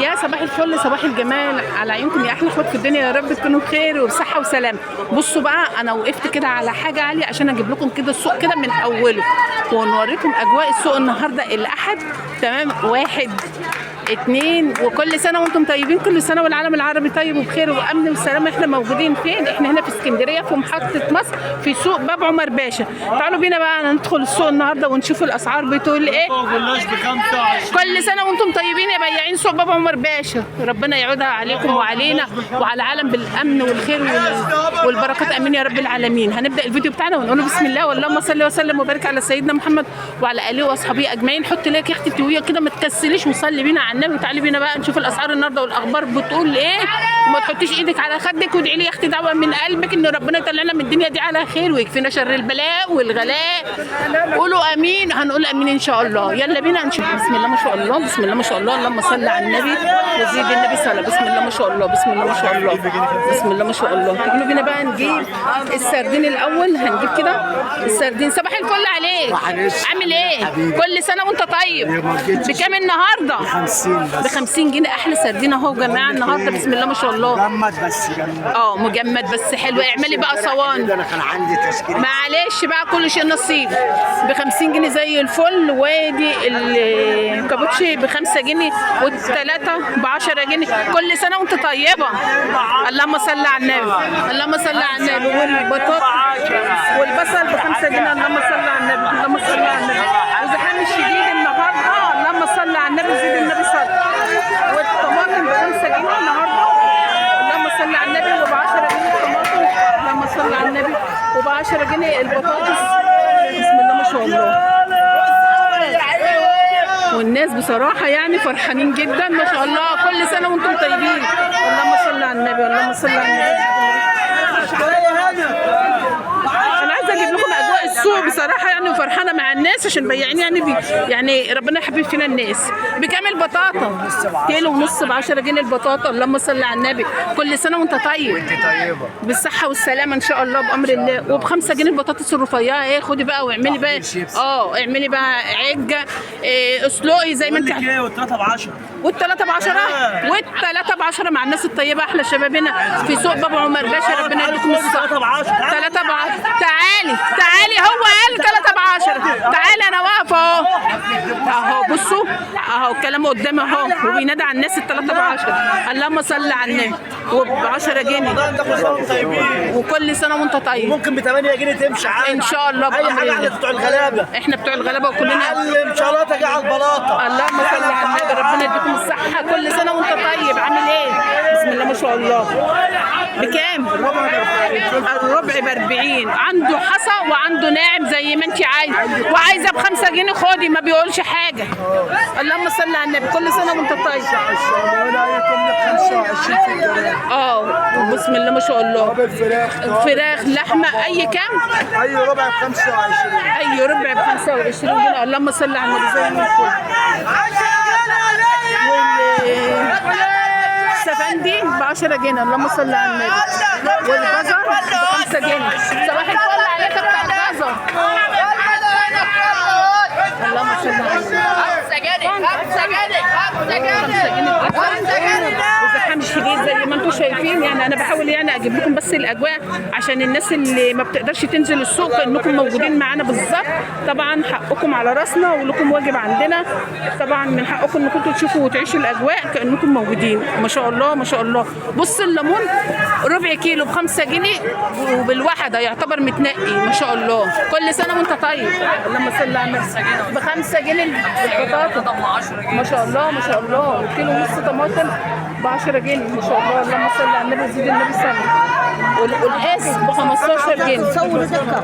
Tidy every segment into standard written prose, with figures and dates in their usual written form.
يا صباح الفل صباح الجمال على عيونكم يا احلى اخوات في الدنيا، يا رب تكونوا بخير وبصحه وسلامه. بصوا بقى انا وقفت كده على حاجه عاليه عشان اجيب لكم كده السوق كده من اوله ونوريكم اجواء السوق النهارده الاحد. تمام، 1 2 وكل سنه وانتم طيبين، كل سنه والعالم العربي طيب وبخير وامن وسلامه. احنا موجودين فين؟ احنا هنا في اسكندريه في محطه مصر في سوق باب عمر باشا. تعالوا بينا بقى ندخل السوق النهارده ونشوف الاسعار بتقول ايه. كل سنه وانتم طيبين يا بياعين سوق باب عمر باشا، ربنا يعودها عليكم وعلينا وعلى العالم بالامن والخير والبركات، امين يا رب العالمين. هنبدا الفيديو بتاعنا ونقول بسم الله واللهم صل وسلم وبارك على سيدنا محمد وعلى اله واصحابه اجمعين. حط لايك يا اختي تويه كده ما تكسليش وصلي بينا على النبي. وتعالي بينا بقى نشوف الاسعار النهارده والاخبار بتقول ايه، وما تحطيش ايدك على خدك وادعي لي يا اختي دعوه من قلبك ان ربنا يطلعنا من الدنيا دي على خير ويكفينا شر البلاء والغلاء. قولوا امين. هنقول امين ان شاء الله. يلا بينا نشوف. بسم الله ما شاء الله، بسم الله ما شاء الله، اللهم صل على النبي وزيد النبي صلاه. بسم الله ما شاء الله، بسم الله ما شاء الله، بسم الله ما شاء الله. تعالوا بينا بقى نجيب السردين الاول. هنجيب كده السردين. صباح الفل عليك، عامل ايه؟ كل سنه وانت طيب. بكام النهارده؟ ب 50 جنيه. احلى سردين اهو يا جماعه النهارده. بسم الله ما شاء الله. مجمد بس جميل. مجمد بس حلو. اعملي بقى صوان. انا كان عندي تشكيله. معلش بقى كل شيء نصيب. ب 50 جنيه زي الفل. وادي الكابوتشي ب 5 جنيه والثلاثه ب 10 جنيه. كل سنه وانت طيبه. اللهم صل على النبي، اللهم صل على النبي. والبطاطا والبصل ب 5 جنيه. اللهم صل على النبي، اللهم صل على النبي. وزحام الشديد النهارده. اللهم صل على النبي وزيد النبي صلى. والطماطم ب 5 جنيه النهارده. اللهم صل على النبي. وب 10 جنيه الطماطم. اللهم صل على النبي. وب 10 جنيه البطاطس. بسم الله ما شاء الله. والناس بصراحه يعني فرحانين جدا ما شاء الله. كل سنه وانتم طيبين. اللهم صل على النبي، اللهم صل على النبي. انا عايزه اجيب لكم اجواء السوق بصراحه يعني، وفرحانه مع الناس عشان بياعين يعني يعني ربنا يحبب فينا الناس. بكام البطاطا؟ كيلو ونص ب 10 جنيه البطاطا. اللهم صل على النبي. كل سنه وانت طيب. وانت طيبه بالصحه والسلامه ان شاء الله بامر الله. وب 5 جنيه البطاطس الرفيعه. ايه خدي بقى واعملي بقى اعملي بقى عجه اسلقي زي ما انت. والثلاثه ب 10. والثلاثه ب 10 والثلاثه ب 10 مع الناس الطيبه. احلى شباب هنا في سوق باب عمر باشا. ربنا يديكم الصحه. 3 ب 10. 3 ب 10. تعالي هو قال 3 ب 10. تعالي انا واقفه اهو بصوا اهو الكلام قدامي اهو وبينادى على الناس. 3 ب 10. اللهم صل على النبي. وب 10 جنيه. وكل سنه وانت طيب. ممكن ب 8 جنيه تمشي عادي ان شاء الله. اي حاجه. احنا بتوع الغلابه، احنا بتوع الغلابه وكلنا معلم شلاطه جه على البلاطه. اللهم صل على النبي. ربنا يديكم الصحه. كل سنه وانت طيب. عامل ايه؟ بسم الله ما شاء الله. بكام؟ الربع ب 40. عنده حصى وعنده ناعم زي ما انت عايزه. وعايزه ب 5 جنيه خدي ما بيقولش حاجه. اللهم صل على النبي. كل سنه وانت طيب. بسم الله ما شاء الله. فراخ لحمه اي كام؟ اي ربع ب 25. اي ربع ب 25 جنيه. اللهم صل على النبي. زي ما السفندي ب 10 جنيه. اللهم صل على النبي. والجزر ب 5 جنيه. صباح الفل عليك بتاع الجزر. اللهم صل على النبي. 5 جنيه 5 جنيه 5 جنيه. وزحام شديد زي ما انتم شايفين يعني. انا بحاول يعني اجيب لكم بس الاجواء عشان الناس اللي ما بتقدرش تنزل السوق انكم موجودين معانا بالظبط. طبعا حقكم على راسنا ولكم واجب عندنا. طبعا من حقكم انكم تشوفوا وتعيشوا الاجواء كانكم موجودين. ما شاء الله ما شاء الله. بص الليمون ربع كيلو ب 5 جنيه وبالواحده يعتبر متنقي ما شاء الله. كل سنه وانت طيب. اللهم صل على النبي. ب 5 جنيه البطاطا ما شاء الله ما شاء الله. وكيلو ونص طماطم ب 10 جنيه ما شاء الله. اللهم صل على النبي وزيد النبي صلى. والقلقاس ب 15 جنيه. صور دكه.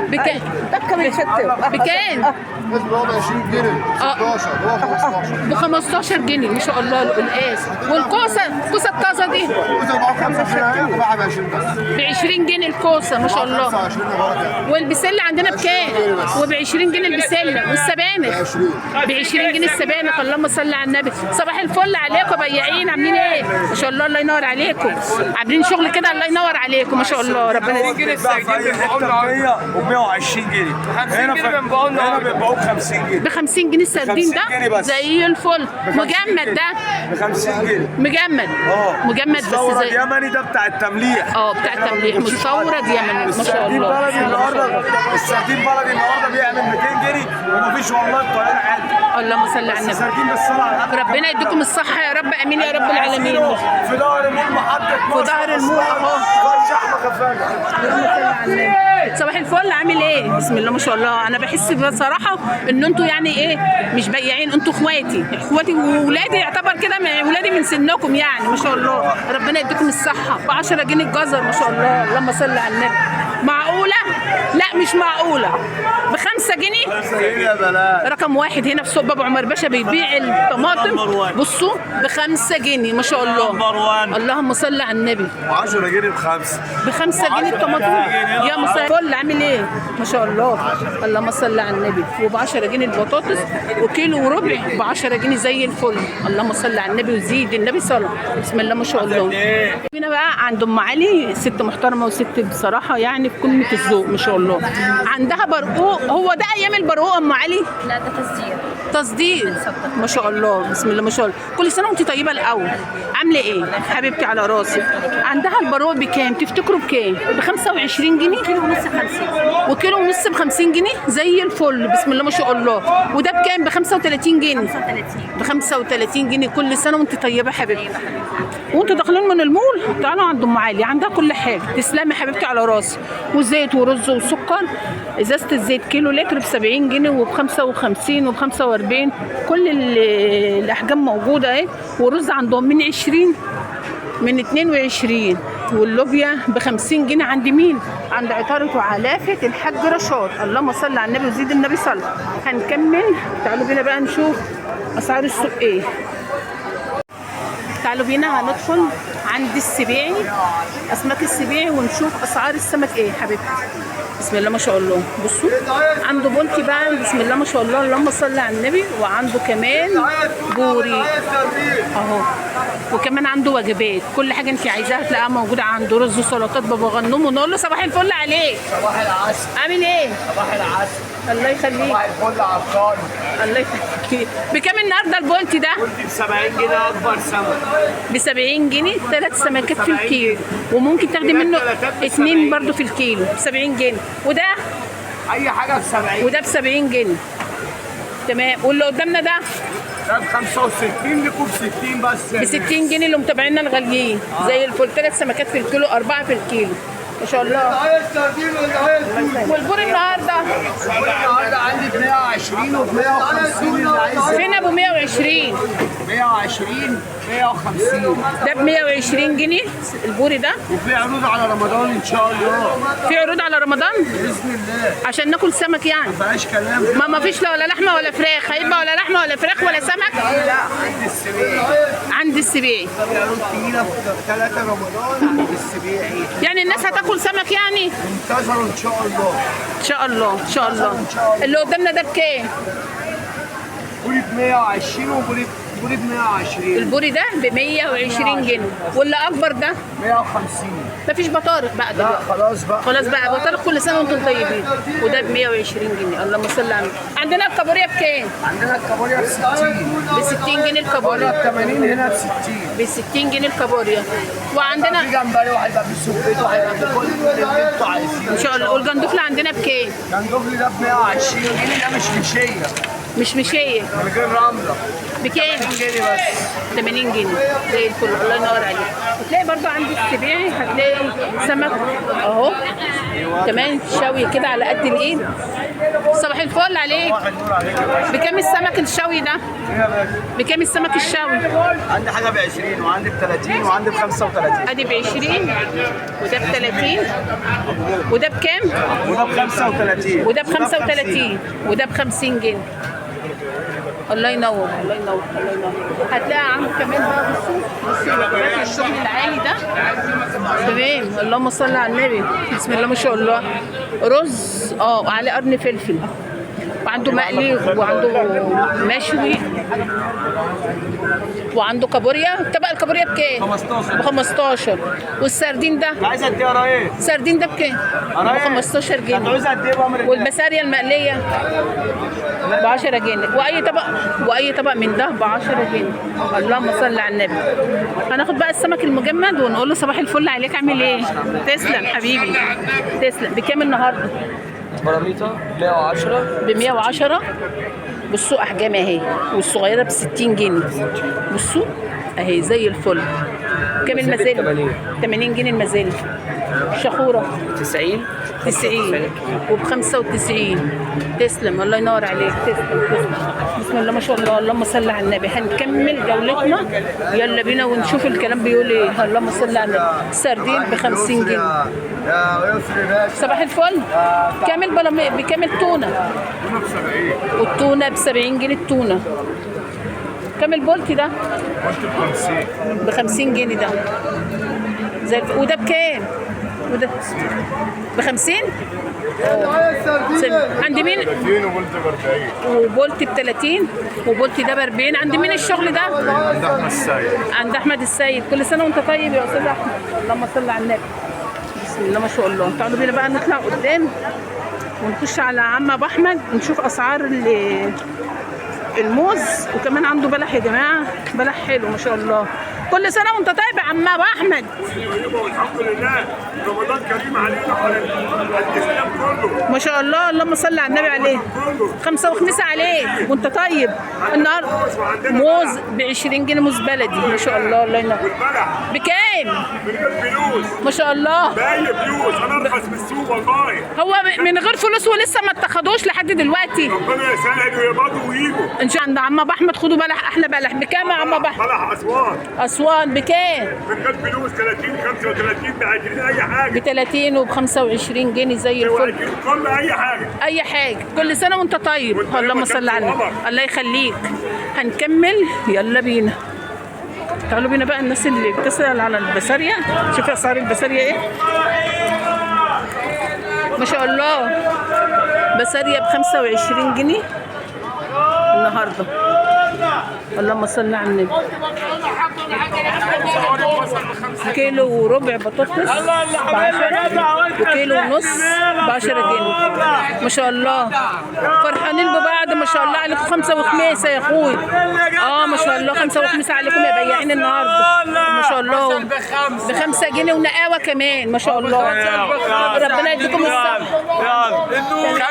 بكام؟ دكه بيشتوا. بكام؟ ب 20 جنيه 16 هو 15 ب 15 جنيه ما شاء الله القلقاس. والكوسه الكوسه الطازه دي ب 20 جنيه الكوسه ما شاء الله. والبسله عندنا بكام؟ وب 20 جنيه البسله. والسبانخ ب 20 جنيه السبانخ. اللهم صل على النبي. صباح الفل عليكم بياعين. عاملين ايه؟ ما شاء الله الله ينور عليكم. عاملين شغل شغل كده، الله ينور عليكم ما شاء الله، ربنا يزيد. بتتباع في اي حته ب 120 جنيه. هنا بيبيعوه ب 50 جنيه. ب 50 جنيه السردين 50 جنيه ده بس. زي الفل. مجمد ده ب 50 جنيه. مجمد. مجمد بس مستورد زي يمني ده بتاع التمليح. بتاع التمليح مستورد يمني ما شاء السردين الله. بلدي النهارده، السردين بلدي النهارده بيعمل 200 جنيه ومفيش والله الطياره عادي. اللهم صل على النبي. السردين بالصلاه على النبي. ربنا يديكم الصحة يا رب، امين يا رب العالمين. في ظهر مول محطة في ظهر المول فرش احمد خفاجة. اللهم صل على النبي. صباح الفل، عامل ايه؟ بسم الله ما شاء الله. انا بحس بصراحة ان انتوا يعني ايه مش بياعين، انتوا اخواتي وولادي، يعتبر كده ولادي من سنكم يعني ما شاء الله. ربنا يديكم الصحة. ب 10 جنيه الجزر ما شاء الله، اللهم صل على النبي. معقولة؟ لا مش معقولة. ب 5 جنيه؟ 5 جنيه يا بلاش. رقم واحد هنا في سوق بابا عمر باشا بيبيع الطماطم. بصوا ب 5 جنيه ما شاء الله. اللهم صل على النبي. 10 جنيه بخمسة. ب 5 جنيه الطماطم يا مساء الفل، عامل ايه؟ ما شاء الله، اللهم صل على النبي. وب 10 جنيه البطاطس، وكيلو وربع ب 10 جنيه زي الفل، اللهم صل على النبي وزيد النبي صلى. بسم الله ما شاء الله. هنا بقى عند ام علي، ست محترمه وست بصراحه يعني في قمه الذوق ما شاء الله. عندها برقوق، هو ده ايام البرقوق ام علي؟ لا ده تصدير. تصدير ما شاء الله، بسم الله ما شاء الله. كل سنه وانت طيبه. الاول عامله ايه حبيبتي على راسي؟ عندها البرقوق بكام تفتكروا؟ بكام؟ ب 25 جنيه. كيلو ونص 50. وكيلو ونص ب 50 جنيه زي الفل، بسم الله ما شاء الله. وده بكام؟ ب 35 جنيه. 35. ب 35 جنيه. كل سنه وانت طيبه حبيبتي. وانتوا داخلين من المول تعالوا عند ام علي، عندها كل حاجه. تسلمي حبيبتي على راسي. وزيت ورز وسكر. ازازه الزيت كيلو لتر ب 70 جنيه وب 55 وب 45. كل الاحجام موجوده اهي. ورز عندهم من 20 من 22. واللوبيا ب 50 جنيه. عند مين؟ عند عطارة وعلافة الحاج رشاد. اللهم صل على النبي وزيد النبي صلى. هنكمل، تعالوا بينا بقى نشوف اسعار السوق ايه. تعالوا بينا هندخل عند السبيعي، اسماك السبيعي، ونشوف اسعار السمك ايه حبيبتي. بسم الله ما شاء الله. بصوا عنده بولتي بقى، بسم الله ما شاء الله، اللهم صل على النبي. وعنده كمان بوري اهو. وكمان عنده وجبات، كل حاجه انت عايزاها تلاقيها موجوده عنده. رز وسلطات بابا غنوم. ونقول له صباح الفل عليك. صباح العسل. عامل ايه؟ صباح العسل. الله يخليك. صباح الفل عبقري. الله يخليك. بكام النهارده البولتي ده؟ قلت ب 70 جنيه اكبر سمك. ب 70 جنيه 3 سمكات في الكيلو، وممكن تاخدي منه 2 برضو في الكيلو ب 70 جنيه. وده اي حاجه ب 70. وده ب 70 جنيه. تمام. واللي قدامنا ده ده ب 65 لكم ب 60 بس. ب 60 جنيه اللي متابعينا الغاليين زي الفل. 3 سمكات في الكيلو، 4 في الكيلو ما شاء الله. والبور النهارده عندي ب 120 وب 150 اللي عايز. فين ابو 120؟ 120 150. ده ب 120 جنيه البوري ده. وفي عروض على رمضان ان شاء الله. في عروض على رمضان باذن الله. عشان ناكل سمك يعني. ما فيهاش كلام. ما فيش لا ولا لحمه ولا فراخ، هيبقى ولا لحمه ولا فراخ ولا سمك. لا عند السبيعي. عند السبيعي. في عروض تقيله في 3 رمضان عند السبيعي. يعني الناس هتاكل سمك يعني؟ انتظروا ان شاء الله. ان شاء الله ان شاء الله. اللي قدامنا ده بكام؟ بوري ب 120 وبوري ب 120. البوري ده ب 120 جنيه. واللي اكبر ده 150. مفيش بطارخ بقى لا دلوقتي. خلاص بقى. خلاص بقى بطارخ كل سنه وانتم طيبين. وده ب 120 جنيه. اللهم صل على النبي. عندنا الكابوريا بكام؟ عندنا الكابوريا ب 60. ب 60 جنيه الكابوريا. ب 80 هنا ب 60. ب 60 جنيه الكابوريا. وعندنا في جمبري وهيبقى في سوبيت وهيبقى في كل اللي انتوا عايزينه. ان شاء الله. والجندفله عندنا بكام؟ جندوفلي ده ب 120 جنيه. ده مش مشيه. مش مشيه. من غير رمله. بكام؟ 80 جنيه بس. 80 جنيه زي الفل. الله ينور عليك. وتلاقي برضو عند السبيعي هتلاقي سمك اهو كمان شوي كده على قد الايد. صباح الفل عليك. بكام السمك الشوي ده؟ بكام السمك الشوي؟ عندي حاجه ب 20 وعندي ب 30 وعندي ب 35. ادي ب 20 وده ب 30 وده بكام؟ وده ب 35 وده ب 35 وده ب 50 جنيه. الله ينور الله ينور الله ينور. هتلاقي عنده كمان بقى بصوا الوجبات الشغل العالي ده. تمام. اللهم صل على النبي. بسم الله ما شاء الله. رز وعليه قرن فلفل. وعنده مقلي وعنده مشوي وعنده كابوريا. طبق الكابوريا بكام؟ 15. ب 15. والسردين ده؟ عايز قد ايه يا ريس؟ السردين ده بكام؟ ب 15 جنيه. عايز قد ايه بقى من والبسارية المقلية ب 10 جنيه. واي طبق من ده ب 10 جنيه. اللهم صل على النبي. هناخد بقى السمك المجمد ونقول له صباح الفل عليك، عامل ايه؟ تسلم حبيبي تسلم. بكام النهارده؟ براميطه 110 ب 110. بصوا احجام اهي، والصغيره ب 60 جنيه. بصوا اهي زي الفل. كام المزال؟ 80 جنيه المزال. شخوره 90 وب 95. تسلم الله ينور عليك. تسلم. بسم الله ما شاء الله. اللهم صل على النبي. هنكمل جولتنا، يلا بينا ونشوف الكلام بيقول ايه. اللهم صل على النبي. السردين ب 50 جنيه. صباح الفل. بكام التونه؟ والتونه ب 70 جنيه التونه. كام البولتي ده؟ ب 50 جنيه ده. وده بكام؟ وده ب 50. عند مين؟ 30 وبولتي ب 40. وبولتي ب 30 وبولتي ده ب 40. عند مين الشغل ده؟ عند احمد السيد. عند احمد السيد. كل سنه وانت طيب يا استاذ احمد. اللهم صل على النبي. بسم الله ما شاء الله. تعالوا بينا بقى نطلع قدام ونخش على عم ابو احمد ونشوف اسعار الموز. وكمان عنده بلح يا جماعه، بلح حلو ما شاء الله. كل سنه وانت طيب يا عم ابو احمد. والحمد لله رمضان كريم علينا وعلى الاسلام كله. ما شاء الله. اللهم صل على النبي عليه. خمسة وخميسة عليك وانت طيب. النهارده موز ب 20 جنيه موز بلدي ما شاء الله. الله ينور. والبلح بكام؟ من غير فلوس. ما شاء الله. باقي فلوس انا ارخص من السوق والله. هو من غير فلوس ولسه ما اتخدوش لحد دلوقتي. ربنا يسهل ويقبضوا ويجوا. ان شاء الله. عند عم ابو احمد خدوا بلح، احلى بلح. بكام يا عم ابو احمد؟ بلح اسوان اسوان بكام؟ من غير فلوس 30 35 ب 20 اي حاجه. ب 30 وب 25 جنيه زي الفل. كل اي حاجه. اي حاجه. كل سنه وانت طيب. اللهم صل على النبي. الله يخليك. هنكمل يلا بينا. تعالوا بينا بقى الناس اللي بتسأل على البسارية. شوفي اسعار البسارية ايه ما شاء الله. بسارية ب 25 جنيه النهارده. اللهم صل على النبي. كيلو وربع بطاطس ب 10 وكيلو ونص ب 10 جنيه ما شاء الله. فرحانين ببعض ما شاء الله عليكم. خمسة وخميسة يا اخوي. ما شاء الله. خمسة وخميسة عليكم يا بياعين النهارده ما شاء الله. ب 5 جنيه ونقاوة كمان ما شاء الله. ربنا يديكم الصحة.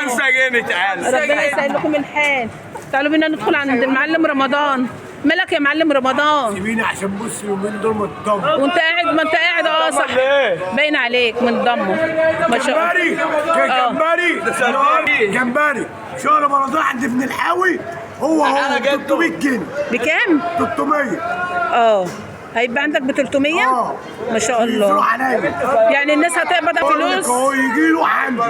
5 جنيه تعال. ربنا يسهل لكم الحال. تعالوا بينا ندخل عند المعلم رمضان. مالك يا معلم رمضان؟ سيبيني عشان بص اليومين دول متضم. وانت قاعد ما انت قاعد صح. باين عليك من ضمه ما شاء الله. جمبري شهر رمضان عند ابن الحاوي هو 300 جنيه. بكام؟ 300. هيبقى عندك ب 300 ما شاء الله. يعني الناس هتقبض فلوس. هو يجي له عندي.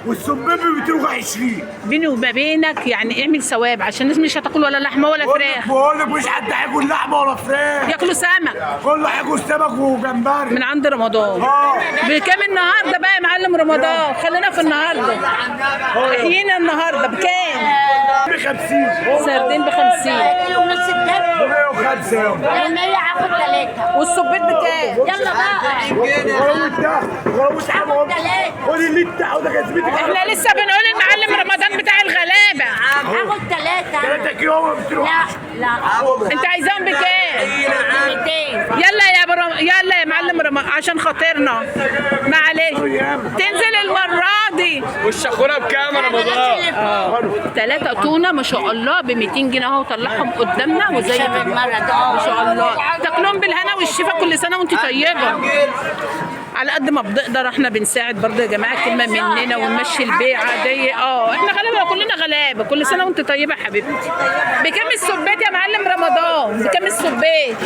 والسبيبي ب 220. بيني وما بينك يعني اعمل ثواب عشان الناس مش هتاكل ولا لحمه ولا فراخ. بقول لك مش حد هياكل لحمه ولا فراخ. ياكلوا سمك. كله هياكل سمك وجمبري من عند رمضان. بكام النهارده بقى يا معلم رمضان؟ خلينا في النهارده. احيينا النهارده بكام؟ ب 50. سردين ب 50. كيلو ونص الدم. 105. لما هاخد 3. والسبيط بكام؟ يلا بقى. خد اللي انت عاوزه جزمتك. احنا لسه بنقول المعلم رمضان بتاع الغلابه. هاخد 3. 3 كيلو لا انت عايزاهم بكام؟ 200. يلا يا معلم رمضان عشان خاطرنا معلش تنزل المره دي. والشخوره بكام يا رمضان؟ 3 تونه ما شاء الله ب 200 جنيه اهو. طلعهم قدامنا وزي ما شاء الله. تاكلهم بالهنا والشفا. كل سنه وانت طيبه. على قد ما بنقدر احنا بنساعد برضه يا جماعه كلمه مننا ونمشي البيعه دي. احنا غلابه كلنا غلابه. كل سنه وانت طيبه يا حبيبتي. بكام السبيت يا معلم رمضان؟ بكام السبيت؟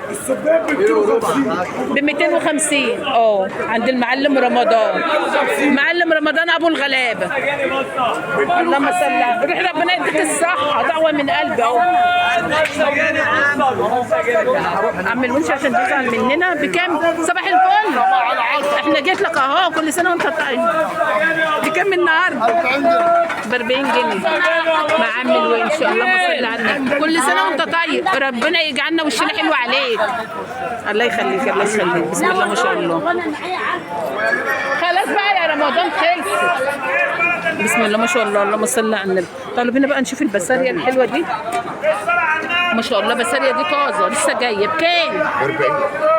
السباب ب 250. ب 250 عند المعلم رمضان. معلم رمضان ابو الغلابه. اللهم صل على. روح ربنا يديك الصحه. دعوه من قلبي اهو. عم الونش عشان تزعل مننا بكام؟ صباح الفل. احنا جيت لك اهو، كل سنه وانت طيب. بكام النهارده؟ ب 40 جنيه مع عم الونش. اللهم صل على النبي. كل سنه وانت طيب، ربنا يجعلنا وشنا حلو عليك. الله يخليك الله يخليك. بسم الله ما شاء الله. خلاص بقى يا رمضان خلص. بسم الله ما شاء الله. اللهم صل على النبي. طالوا بينا بقى نشوف البسارية الحلوة دي. ما شاء الله بسارية دي طازة لسه جاية. بكام؟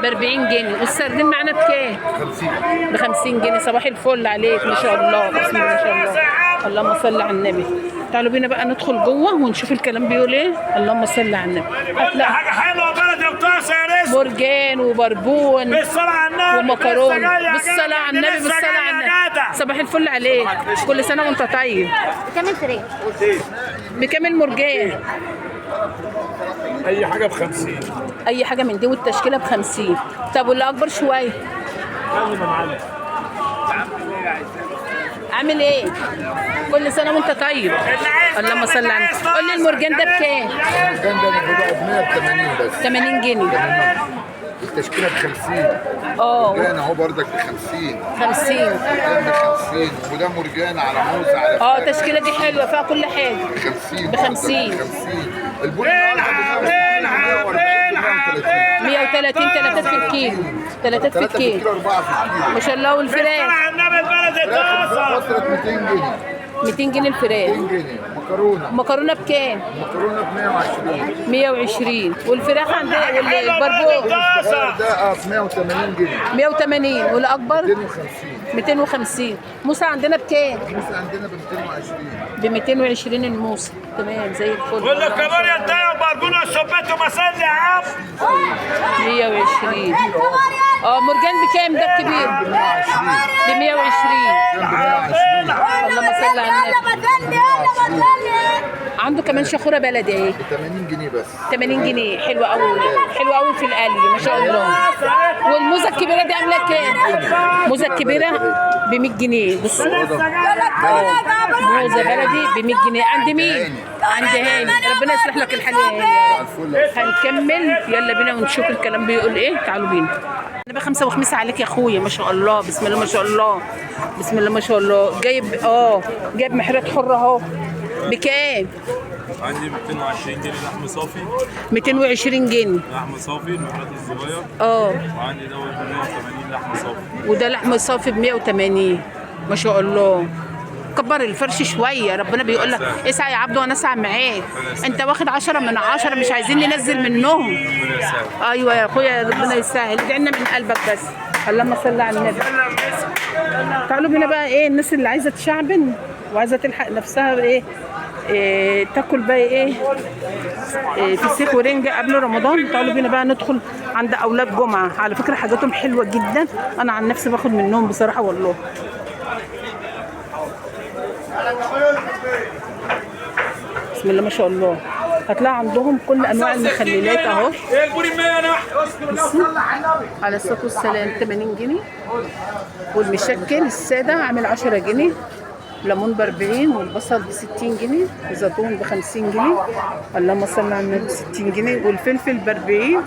ب 40 جنيه. والسردين معانا بكام؟ ب 50 جنيه. صباح الفل عليك ما شاء الله. بسم الله ما شاء الله. اللهم صل على النبي. تعالوا بينا بقى ندخل جوه ونشوف الكلام بيقول ايه. اللهم صل على النبي. هتلاقي حاجه حلوه بلدي وطاسه يا ريس. مرجان وبربون بالصلاه على النبي ومكرونه. بالصلاه على النبي. بالصلاه على النبي. صباح الفل عليك. كل سنه وانت طيب. بكام الفريق؟ بكام المرجان؟ اي حاجه ب 50. اي حاجه من دي والتشكيله ب 50. طب واللي اكبر شويه عامل ايه؟ كل سنه وانت طيب. اللهم صل على النبي. قول لي المرجان ده بكام؟ المرجان ده بيبقى ب 180 بس. 80 جنيه. التشكيله ب 50. مرجان اهو بردك ب 50. 50. مرجان ب 50 وده مرجان على موز على التشكيله دي حلوه فيها كل حاجه. ب 50. ب 50. 50. البول النهارده 130 3 في الكيلو. 3 في الكيلو 4 في الكيلو. ما شاء الله. والفراخ على النبي البلدي طاسه وصلت 200 جنيه. 200 جنيه الفراخ. 200 جنيه. مكرونه بكام؟ مكرونه ب 120. 120. والفراخ عندنا والبربون ده ب 180 جنيه. 180. والاكبر 250. 250. موسى عندنا بكام؟ موسى عندنا ب 220. ب 220 الموسى. تمام زي الفل. قول له كمان يا انت وبرجونه وسبت ومسل يا عم. 120. مرجان بكام ده الكبير؟ ب 120. اللهم صل على النبي. عنده كمان شخوره بلدي اهي. ب 80 جنيه بس. 80 جنيه. حلوه قوي. حلوه قوي في القلي ما شاء الله. والموزه الكبيره دي عامله كام؟ الموزه الكبيره ب 100 جنيه. بصوا موزه بلدي ب 100 جنيه. عند مين؟ عند هاني. ربنا يصلح لك الحال يا هاني. هنكمل يلا بينا ونشوف الكلام بيقول ايه. تعالوا بينا. انا بقى 5 وخميس عليك يا اخويا ما شاء الله. بسم الله ما شاء الله. بسم الله ما شاء الله. جايب محرات حره اهو. بكام؟ عندي 220 جنيه لحم صافي. 220 جنيه لحم صافي المحلات الصغير. وعندي دوت ب 180 لحم صافي. وده لحم صافي ب 180 ما شاء الله. كبر الفرش شويه. ربنا بيقول لك اسعى يا عبد وانا اسعى معاك. انت واخد 10 من 10 مش عايزين ننزل منهم. ربنا يسهل. ايوه يا اخويا ربنا يسهل. ادعي لنا من قلبك بس. اللهم صل على النبي. تعالوا بينا بقى ايه الناس اللي عايزه تشعبن وعايزه تلحق نفسها بايه تاكل بقى ايه فسيخ ورنجة قبل رمضان. تعالوا بينا بقى ندخل عند اولاد جمعه. على فكره حاجاتهم حلوه جدا. انا عن نفسي باخد منهم بصراحه والله. بسم الله ما شاء الله. هتلاقي عندهم كل انواع المخللات اهو. على الصلاه والسلام 80 جنيه. والمشكل الساده عامل 10 جنيه. ليمون ب 40 والبصل ب 60 جنيه والزيتون ب 50 جنيه. اللهم صل على النبي ب 60 جنيه والفلفل ب 40.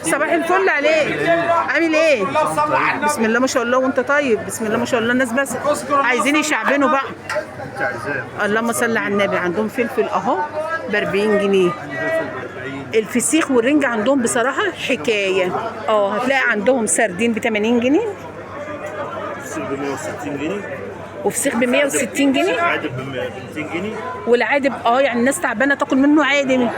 صباح الفل عليك. عامل ايه؟ بسم الله ما شاء الله وانت طيب. بسم الله ما شاء الله. الناس بس عايزين يشعبنوا بقى. اللهم صل على النبي. عندهم فلفل اهو ب 40 جنيه. الفسيخ والرنج عندهم بصراحه حكايه. هتلاقي عندهم سردين ب 80 جنيه. ب 160 جنيه. وفسيخ ب 160 جنيه. عادي ب 200 جنيه. والعادي يعني الناس تعبانه تاكل منه عادي ب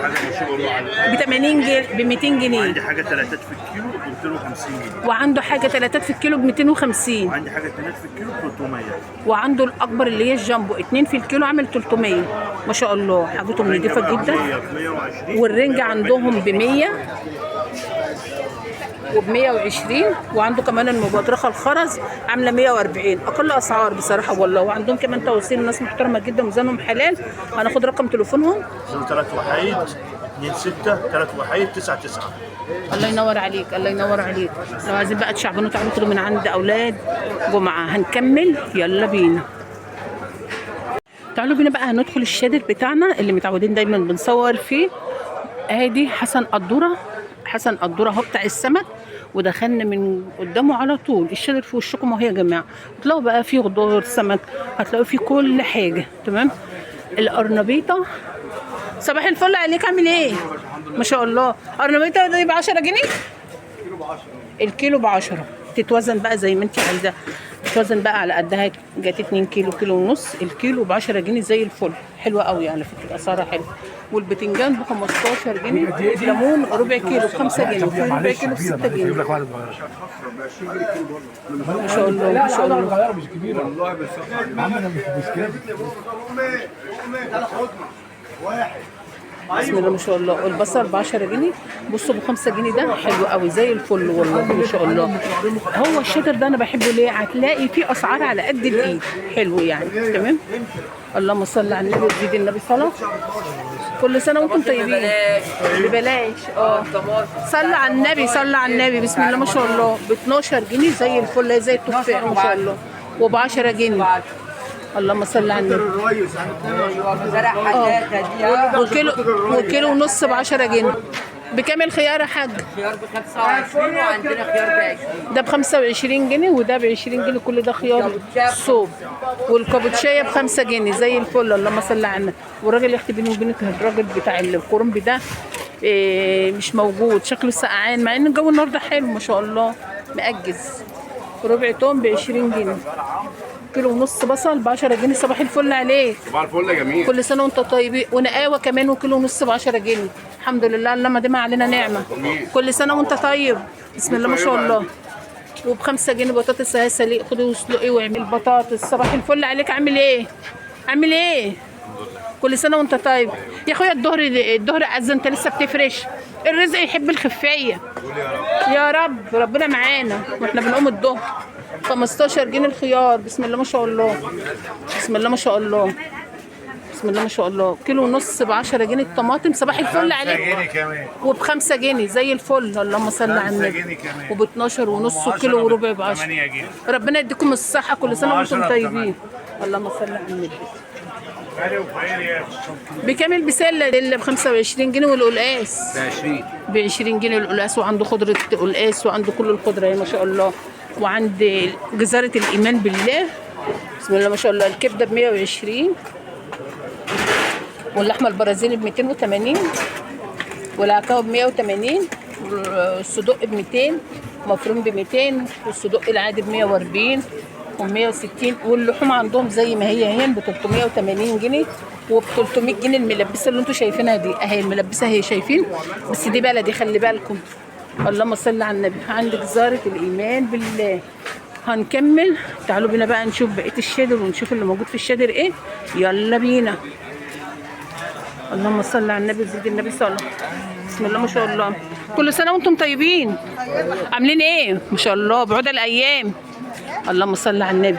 80 جنيه ب 200 جنيه. عندي حاجه 3 في الكيلو ب 250 جنيه. وعنده حاجه 3 في الكيلو ب 250. وعندي حاجه 3 في الكيلو ب 300. وعنده الاكبر اللي هي الجامبو 2 في الكيلو عامل 300 ما شاء الله. حاجتهم نضيفه جدا. والرنجة عندهم ب 100 وب 120. وعنده كمان المبطرخه الخرز عامله 140. اقل اسعار بصراحه والله. وعندهم كمان توصيل. ناس محترمه جدا ميزانهم حلال. هناخد رقم تليفونهم 3 وحيد 2 6 3 وحيد 9 9. الله ينور عليك. الله ينور عليك. لو عايزين بقى تشعبنوا تعالوا كده من عند اولاد جمعه. هنكمل يلا بينا. تعالوا بينا بقى هندخل الشادر بتاعنا اللي متعودين دايما بنصور فيه. ادي حسن قدوره حسن قدوره اهو بتاع السمك، ودخلنا من قدامه على طول. الشادر في وشكم اهو يا جماعه. تلاقوا بقى فيه خضار سمك، هتلاقوا فيه كل حاجه تمام. القرنبيطه صباح الفل عليك، عامل ايه؟ ما شاء الله. قرنبيطه دي ب 10 جنيه الكيلو، ب 10. تتوزن بقى زي ما انت عايزه، تتوزن بقى على قدها. جات 2 كيلو، كيلو ونص، الكيلو ب 10 جنيه زي الفل. حلوه قوي على فكره، اسعارها حلوه. والبتنجان ب 15 جنيه، ليمون ربع كيلو ب 5 جنيه، وفي ربع كيلو ب 6 جنيه. ما شاء الله ما شاء الله. بسم الله ما شاء الله. والبصل ب 10 جنيه. بصوا ب 5 جنيه ده حلو قوي زي الفل والله ما شاء الله. هو الشادر ده انا بحبه ليه؟ هتلاقي فيه اسعار على قد الايد، حلو يعني تمام. اللهم صل على النبي وزيد النبي صلاه. كل سنه وانتم طيبين. ببلاش. صلى على النبي، صلى على النبي. بسم الله ما شاء الله. ب 12 جنيه زي الفل، زي التفاح ما شاء الله. وب 10 جنيه. اللهم صل على النبي. وكيلو ونص ب 10 جنيه. بكام الخيار يا حاج؟ خيار ب 25 وعندنا خيار ب 20. ده ب 25 جنيه وده ب 20 جنيه. كل ده خيار صوب. والكابوتشايه ب 5 جنيه زي الفل. اللهم صل على النبي. والراجل يا اختي بيني وبينك الراجل بتاع الكرنب ده مش موجود، شكله سقعان، مع ان الجو النهارده حلو ما شاء الله مأجز. ربع توم ب 20 جنيه. كيلو ونص بصل ب 10 جنيه. صباح الفل عليك. صباح الفل يا جميل. كل سنه وانت طيبين. ونقاوه كمان وكيلو ونص ب 10 جنيه. الحمد لله اللهم ديما علينا نعمه. كل سنه وانت طيب. بسم الله ما شاء الله. وب 5 جنيه بطاطس اهي سليق. خدي واسلقي واعملي بطاطس. صباح الفل عليك، عامل ايه؟ عامل ايه؟ كل سنه وانت طيب يا اخويا. الظهر اذن، انت لسه بتفرش. الرزق يحب الخفيه يا رب. ربنا معانا واحنا بنقوم الظهر. 15 جنيه الخيار. بسم الله ما شاء الله. بسم الله ما شاء الله. بسم الله ما شاء الله. كيلو ونص ب 10 جنيه الطماطم. صباح الفل عليك. وب 5 جنيه زي الفل. اللهم صل على النبي. وب 12 ونص وكيلو وربع ب 10. ربنا يديكم الصحه. كل سنه وانتم طيبين. اللهم صل على النبي. بكام البسله؟ اللي ب 25 جنيه. والقلقاس ب 20 جنيه القلقاس. وعنده خضره قلقاس وعنده كل الخضره ما شاء الله. وعند جزارة الإيمان بالله. بسم الله ما شاء الله. الكبدة ب 120. واللحمة البرازيلي ب 280. والعكاوي ب 180. والصدق ب 200. مفروم ب 200. والصدق العادي ب 140 و 160. واللحوم عندهم زي ما هي ب 380 جنيه وب 300 جنيه. الملبسة اللي انتوا شايفينها دي اهي، الملبسة اهي شايفين، بس دي بلدي خلي بالكم. اللهم صل على النبي. عندك جزارة الإيمان بالله. هنكمل. تعالوا بينا بقى نشوف بقية الشادر ونشوف اللي موجود في الشادر ايه. يلا بينا. اللهم صل على النبي وزيد النبي صلى. بسم الله ما شاء الله. كل سنة وانتم طيبين. عاملين ايه؟ ما شاء الله. بعود الأيام. اللهم صل على النبي.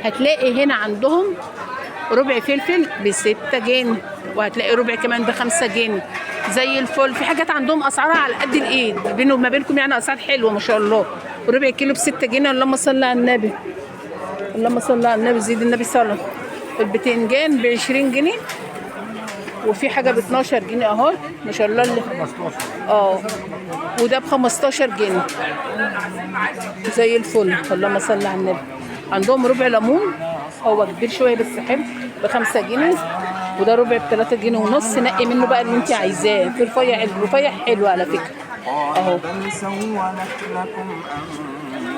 هتلاقي هنا عندهم ربع فلفل ب 6 جنيه، وهتلاقي ربع كمان ب 5 جنيه زي الفل. في حاجات عندهم اسعارها على قد الايد بينه وما بينكم، يعني اسعار حلوه ما شاء الله. وربع كيلو ب 6 جنيه. اللهم صل على النبي. اللهم صل على النبي زيد النبي صلاه. البتنجان ب 20 جنيه. وفي حاجه ب 12 جنيه اهو ما شاء الله. اللي وده ب 15 جنيه زي الفل. اللهم صل على النبي. عندهم ربع ليمون هو كبير شويه بس حلو ب 5 جنيه. وده ربع ب 3 جنيه ونص. نقي منه بقى اللي انت عايزاه. في الرفيع حلو على فكره اهو.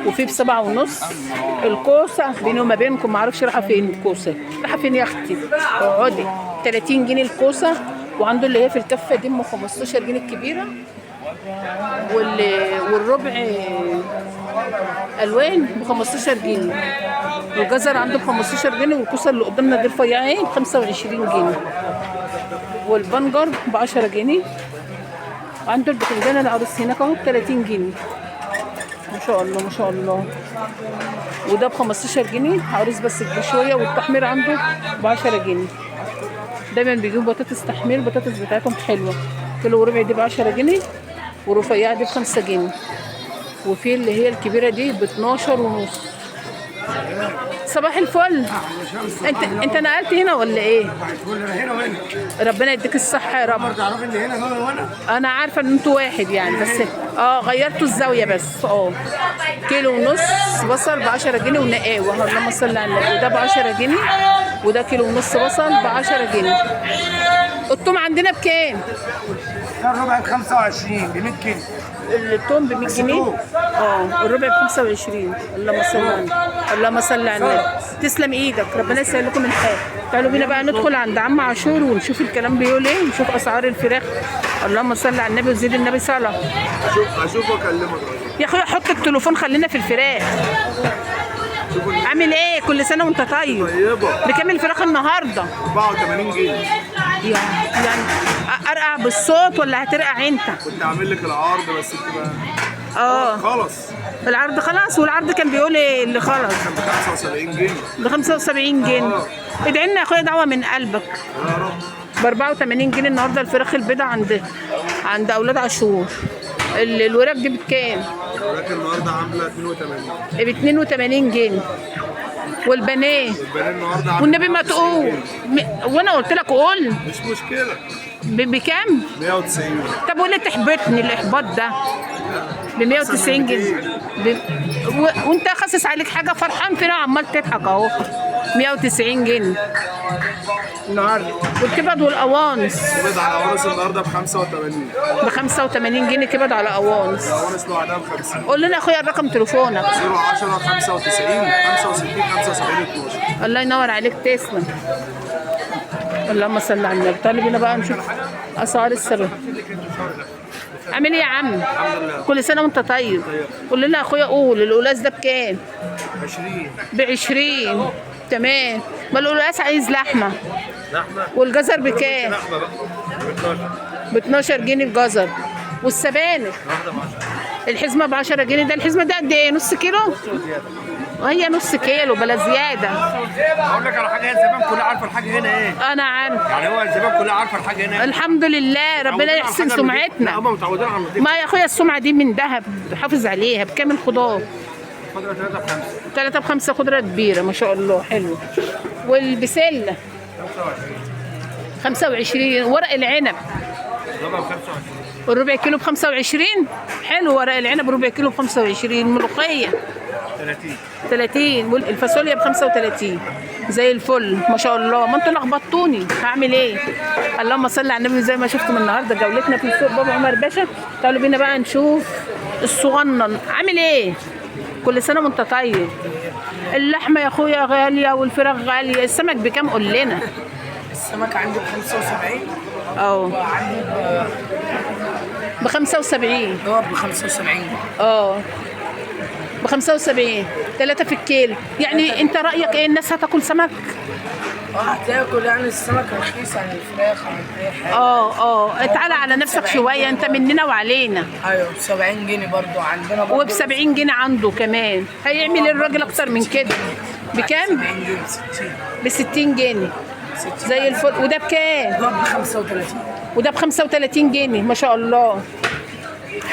وفي ب 7 ونص. الكوسه بيني وما بينكم معرفش رايحه فين. الكوسه رايحه فين يا اختي؟ اقعدي. 30 جنيه الكوسه. وعنده اللي هي في الكفه دي ام 15 جنيه الكبيره. والربع الوان ب 15 جنيه. والجزر عنده ب 15 جنيه. والكوسه اللي قدامنا دي رفيعه ب 25 جنيه. والبنجر ب 10 جنيه. وعنده البتنجان العروس هناك اهو ب 30 جنيه ما شاء الله ما شاء الله. وده ب 15 جنيه عروس بس كبير شويه. والتحمير عنده ب 10 جنيه. دايما بيجيبوا بطاطس تحمير. البطاطس بتاعتهم حلوه. كيلو وربع دي ب 10 جنيه. ورفيعه دي ب 5 جنيه. وفي اللي هي الكبيره دي ب 12 ونص. صباح الفل. انت نقلت هنا ولا ايه؟ هنا وهنا. ربنا يديك الصحه يا رب. تعرف ان هنا وانا انا عارفه ان انتوا واحد يعني، بس غيرتوا الزاويه بس. كيلو ونص بصل ب 10 جنيه ونقاوه، اللهم صل على النبي. وده ب 10 جنيه، وده كيلو ونص بصل ب 10 جنيه. الثوم عندنا بكام؟ الربع ب 25 ب 100 كيلو. الثوم ب 100 جنيه. الربع ب 25. اللهم صل على النبي، اللهم صل على النبي. تسلم ايدك، ربنا يسهل لكم الحال. تعالوا بينا بقى ندخل عند عم عاشور ونشوف الكلام بيقول ايه، ونشوف اسعار الفراخ. اللهم صل على النبي وزيد النبي صلاه. اشوف واكلمك. يا اخويا حط التليفون، خلينا في الفراخ. عامل ايه؟ كل سنه وانت طيب. بكام الفراخ النهارده؟ 84 جنيه. يعني ارقع بالصوت ولا هترقع انت؟ كنت عامل لك العرض بس انت بقى خلص. العرض خلاص. والعرض كان بيقول ايه اللي خلص؟ كان ب 75 جنيه. ب 75 جنيه. ادعي لنا يا اخويا دعوه من قلبك. يا رب. ب 84 جنيه النهارده الفراخ البيضاء عند اولاد عاشور. الوراك دي بكام؟ الوراك النهارده عامله 82. ب 82 جنيه. والبانيه النهارده والنبي ما تقول وانا قلت لك قول. مش مشكله. بكام؟ 190. طب وليه تحبطني الاحباط ده؟ ب 190 جنيه. وانت خاسس عليك حاجه؟ فرحان فينا عمال تضحك اهو. 190 جنيه النهارده. والكبد والقوانص كبد على قوانص النهارده ب 85. ب 85 جنيه كبد على قوانص. القوانص لوحدها ب 50. قول لنا يا اخويا الرقم تليفونك. 010 95 65 75 12. الله ينور عليك، تسلم. اللهم صل على النبي. تعالوا بينا بقى نشوف اسعار السبت. عامل ايه يا عم؟ الحمد لله. كل سنه وانت طيب. قول لنا يا اخويا، قول القلاص ده بكام؟ 20. ب 20. تمام. ما القلاص عايز لحمه. والجزر بكام؟ لحمه بقى ب 12 جنيه الجزر. والسبانخ الحزمه ب 10 جنيه. ده الحزمه ده قد ايه؟ نص كيلو؟ وهي نص كيلو بلا زياده. اقول لك على حاجه، هي الزبائن كلها عارفه الحاجه هنا ايه. انا عارف. يعني هو الزبائن كلها عارفه الحاجه هنا ايه. الحمد لله، ربنا يحسن سمعتنا. هم متعودين على النظيف. ما يا اخويا السمعه دي من دهب، حافظ عليها. بكام الخضار؟ خضره 3 ب 5. 3 ب 5. خضره كبيره ما شاء الله، حلو. والبسله 25. ورق العنب ربع ب 25. الربع كيلو ب 25. حلو. ورق العنب ربع كيلو ب 25. الملوخيه 30. والفاصوليا ب 35 زي الفل ما شاء الله. ما انتوا لخبطتوني، هعمل ايه؟ اللهم صل على النبي. زي ما شفتم النهارده جولتنا في سوق بابا عمر باشا. تعالوا بينا بقى نشوف الصغنن عامل ايه. كل سنه وانت طيب. اللحمه يا اخويا غاليه والفراخ غاليه. السمك بكام قول لنا؟ السمك عندي ب 75. عندي ب 75. هو ب 75. ب 75. 3 في الكيلو. يعني انت رايك ايه؟ الناس هتاكل سمك؟ هتاكل يعني السمك رخيص عن الفراخ عن اي حاجه. تعالى على نفسك شويه، انت مننا وعلينا. ايوه ب 70 جنيه برضه عندنا برضه. وب 70 جنيه عنده كمان. هيعمل الراجل اكتر من كده. بكام؟ 70 جنيه. 60. ب 60 جنيه زي الفل. وده بكام؟ ده ب 35. وده ب 35 جنيه ما شاء الله.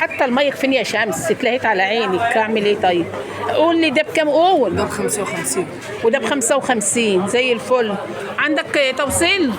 حتى الميك فين يا شمس؟ اتلهيت على عينك. اعمل ايه طيب؟ قول لي ده بكام؟ قول. ده ب 55. وده ب 55 زي الفل. عندك توصيل؟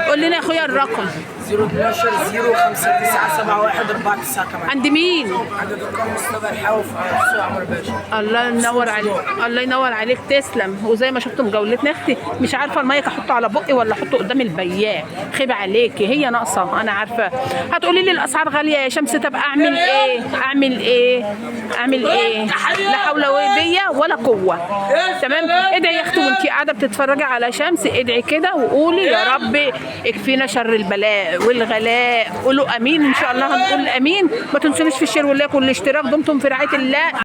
قول لنا يا اخويا الرقم. 012 059 71 498. عند مين؟ عند دكان مصطفى الحاوي في سوق عمر باشا. الله ينور عليك، الله ينور عليك، تسلم. وزي ما شفتم جولتنا اختي مش عارفه المايك احطه على بقي ولا احطه قدام البياع. خيب عليكي، هي ناقصه انا عارفه. هتقولي لي الاسعار غاليه يا شمس. طب اعمل ايه؟ اعمل ايه؟ اعمل ايه؟ لا حول ولا قوه. تمام. ادعي يا اختي وانتي قاعده بتتفرجي على شمس، ادعي كده وقولي يا رب اكفينا شر البلاء والغلاء. قولوا امين ان شاء الله. هنقول امين. ما تنسونيش في الشير واللايك والاشتراك. دمتم في رعايه الله.